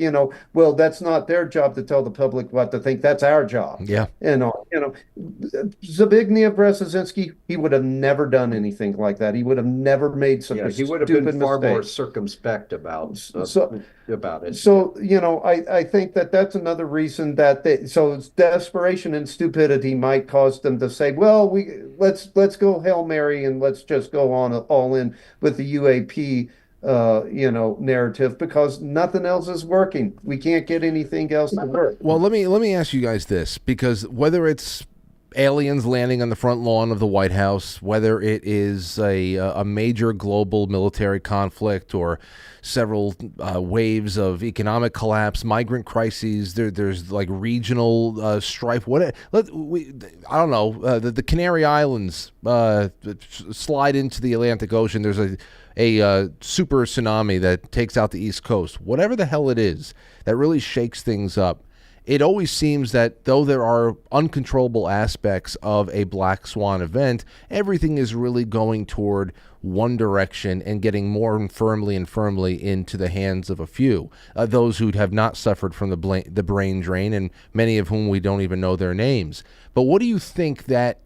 well, that's not their job to tell the public what to think. That's our job. Yeah. And Zbigniew Brzezinski, he would have never done anything like that. He would have never made such a he would have stupid been far mistake. more circumspect about it. So, I think that's another reason that it's desperation and stupidity might cause them to say, well, let's go Hail Mary and let's just go on all in with the UAP narrative because nothing else is working. We can't get anything else to work. Well, let me ask you guys this, because whether it's aliens landing on the front lawn of the White House, whether it is a major global military conflict or several waves of economic collapse, migrant crises, there's like regional strife. I don't know. The Canary Islands slide into the Atlantic Ocean. There's a super tsunami that takes out the East Coast. Whatever the hell it is that really shakes things up. It always seems that though there are uncontrollable aspects of a black swan event, everything is really going toward one direction and getting more and firmly into the hands of a few, those who have not suffered from the brain drain, and many of whom we don't even know their names. But what do you think that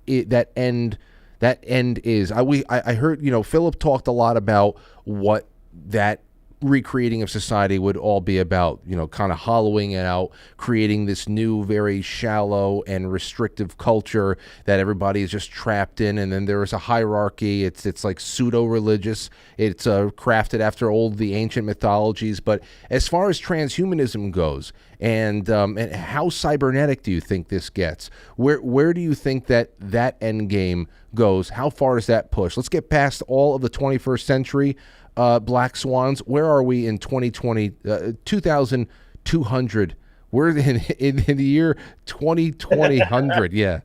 end is? I heard, Philip talked a lot about what that recreating of society would all be about, kind of hollowing it out, creating this new, very shallow and restrictive culture that everybody is just trapped in. And then there is a hierarchy. It's like pseudo-religious. It's crafted after the ancient mythologies. But as far as transhumanism goes, and how cybernetic do you think this gets? Where do you think that end game goes? How far is that push? Let's get past all of the 21st century black swans. Where are we in 2020, 2200? We're in the year 2020. Yeah.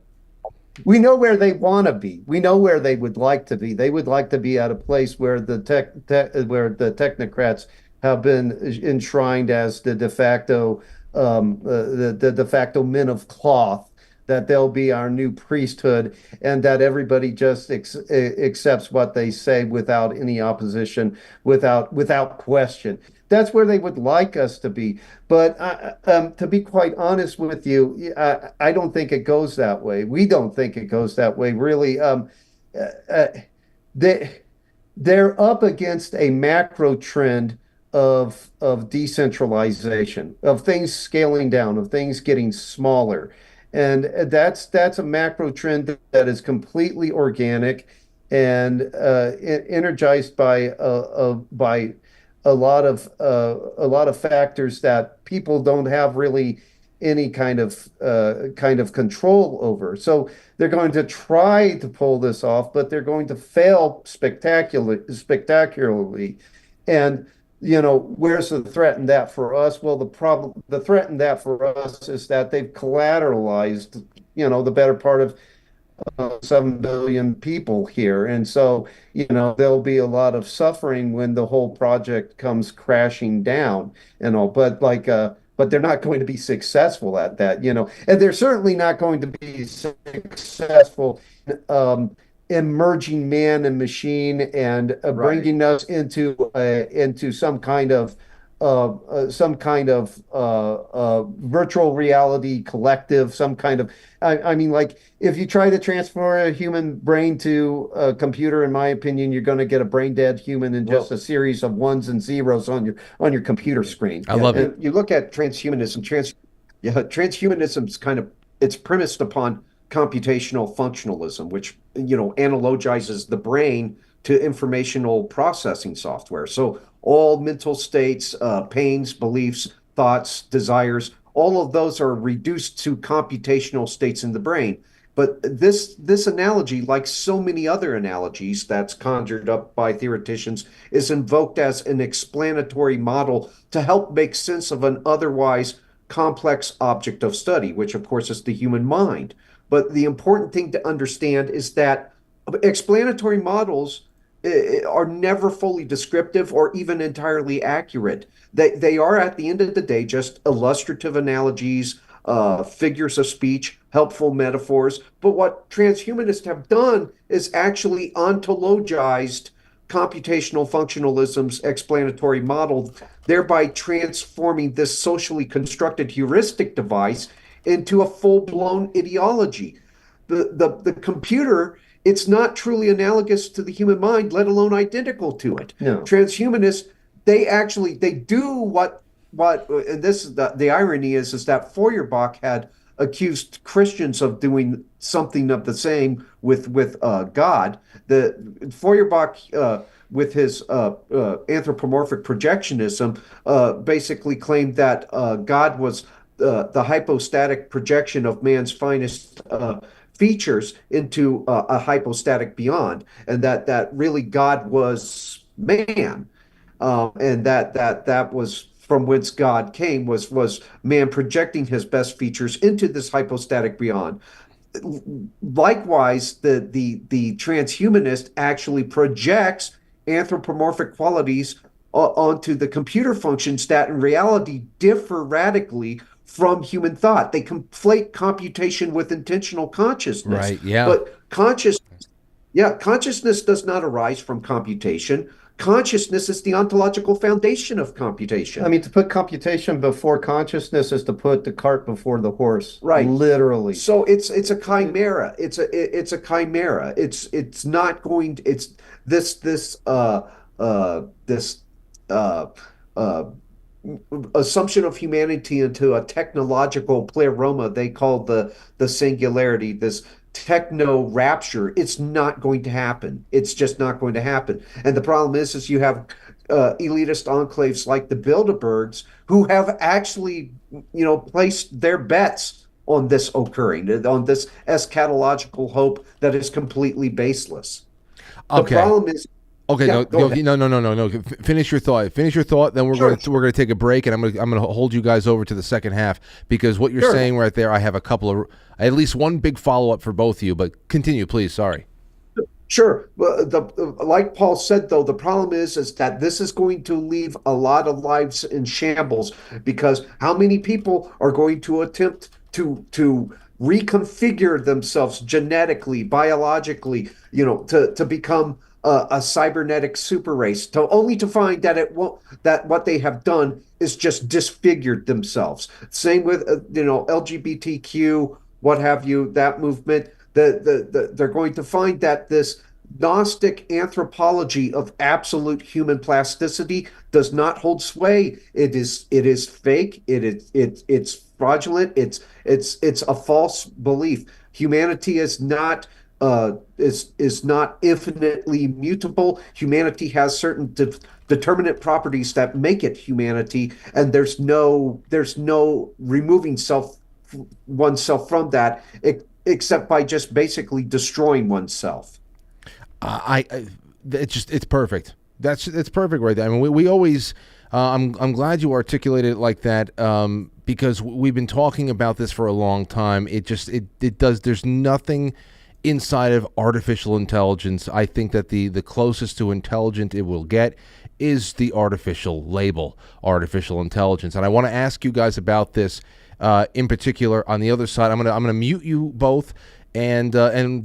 We know where they want to be. We know where they would like to be. They would like to be at a place where the technocrats have been enshrined as the de facto the de facto men of cloth, that they'll be our new priesthood, and that everybody just accepts what they say without any opposition, without question. That's where they would like us to be. But to be quite honest with you, I don't think it goes that way. We don't think it goes that way, really. They're up against a macro trend of decentralization, of things scaling down, of things getting smaller. And that's a macro trend that is completely organic and energized by a lot of factors that people don't have really any kind of control over. So they're going to try to pull this off, but they're going to fail spectacularly. And where's the threat in that for us? Well, the threat in that for us is that they've collateralized, the better part of 7 billion people here. And so, there'll be a lot of suffering when the whole project comes crashing down, but they're not going to be successful at that, and they're certainly not going to be successful in merging man and machine and bringing us into some kind of virtual reality collective, some kind of, I mean, like if you try to transfer a human brain to a computer, in my opinion, you're going to get a brain dead human in just a series of ones and zeros on your computer screen. I love it. You look at transhumanism. Transhumanism's it's premised upon computational functionalism, which analogizes the brain to informational processing software. So all mental states, pains, beliefs, thoughts, desires, all of those are reduced to computational states in the brain. But this analogy, like so many other analogies that's conjured up by theoreticians, is invoked as an explanatory model to help make sense of an otherwise complex object of study, which of course is the human mind. But the important thing to understand is that explanatory models are never fully descriptive or even entirely accurate. They are, at the end of the day, just illustrative analogies, figures of speech, helpful metaphors. But what transhumanists have done is actually ontologized computational functionalism's explanatory model, thereby transforming this socially constructed heuristic device into a full-blown ideology. The computer, it's not truly analogous to the human mind, let alone identical to it. No. Transhumanists, they do what and this is the irony is that Feuerbach had accused Christians of doing something of the same with God. The Feuerbach with his anthropomorphic projectionism, basically claimed that God was the hypostatic projection of man's finest features into a hypostatic beyond, and that really God was man, and that was from whence God came, was man projecting his best features into this hypostatic beyond. Likewise, the transhumanist actually projects anthropomorphic qualities onto the computer functions that in reality differ radically from human thought. They conflate computation with intentional consciousness. Right. Yeah. But consciousness does not arise from computation. Consciousness is the ontological foundation of computation. I mean, to put computation before consciousness is to put the cart before the horse. Right. Literally. So it's a chimera. It's a chimera. It's not going to, it's this assumption of humanity into a technological pleroma they call the singularity, this techno rapture. It's not going to happen. It's just not going to happen. And the problem is you have elitist enclaves like the Bilderbergs who have actually, placed their bets on this occurring, on this eschatological hope that is completely baseless. The problem is. Okay, Yeah, no. Finish your thought. Finish your thought. Then we're Sure. going to take a break, and I'm going to hold you guys over to the second half because what you're Sure. saying right there, I have at least one big follow up for both of you. But continue, please. Sorry. Sure. Well, like Paul said, though, the problem is that this is going to leave a lot of lives in shambles, because how many people are going to attempt to reconfigure themselves genetically, biologically, to become a cybernetic super race, only to find that that what they have done is just disfigured themselves. Same with LGBTQ, what have you, that movement. They're going to find that this Gnostic anthropology of absolute human plasticity does not hold sway. It is fake. It's fraudulent. It's a false belief. Humanity is not infinitely mutable. Humanity has certain determinate properties that make it humanity, and there's no removing oneself from that, except by just basically destroying oneself. It's perfect. It's perfect right there. I mean, we always. I'm glad you articulated it like that, because we've been talking about this for a long time. There's nothing inside of artificial intelligence. I think that the closest to intelligent it will get is the artificial label, artificial intelligence. And I want to ask you guys about this in particular. On the other side, I'm gonna mute you both and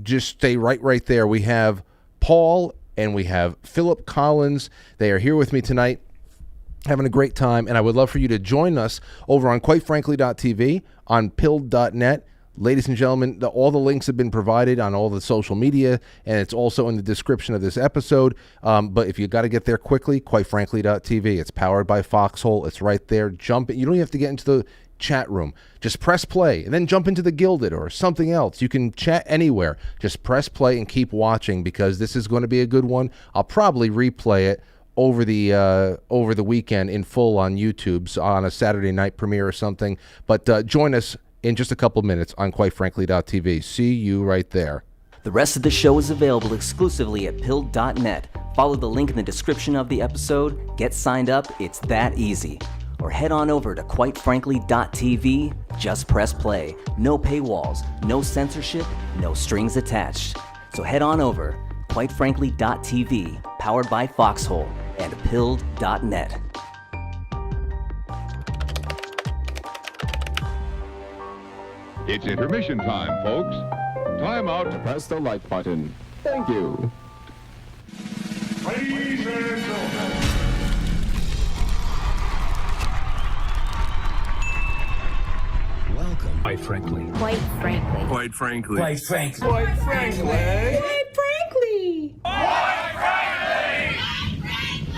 just stay right there. We have Paul and we have Phillip Collins. They are here with me tonight, having a great time, and I would love for you to join us over on quitefrankly.tv, on pilled.net. Ladies and gentlemen, all the links have been provided on all the social media, and it's also in the description of this episode. But if you got to get there quickly, quitefrankly.tv. It's powered by Foxhole. It's right there. Jump in. You don't even have to get into the chat room. Just press play and then jump into the Gilded or something else. You can chat anywhere. Just press play and keep watching, because this is going to be a good one. I'll probably replay it over the weekend in full on YouTube on a Saturday night premiere or something. But join us in just a couple minutes on quitefrankly.tv. See you right there. The rest of the show is available exclusively at pilled.net. Follow the link in the description of the episode, get signed up, it's that easy. Or head on over to quitefrankly.tv, just press play. No paywalls, no censorship, no strings attached. So head on over, quitefrankly.tv, powered by Foxhole, and pilled.net. It's intermission time, folks. Time out to press the like button. Thank you. Ladies and gentlemen. Welcome. Quite frankly. Quite frankly. Quite frankly. Quite frankly. Quite frankly. Quite frankly.